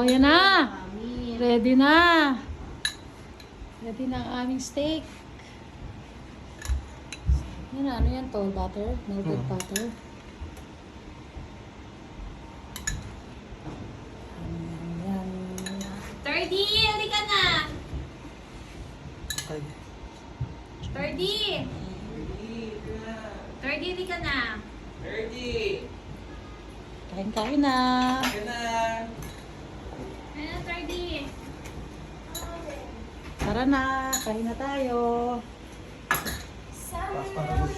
O, yan na. Ready na. Ready na ang aming steak. Yan na, ano yan to? Butter? Melted butter. Ayan. 30! Halika na! 30! 30, halika na! 30! Kain-kain na. Ayan na! Ano, 30? Tara na, kain na tayo. Sama na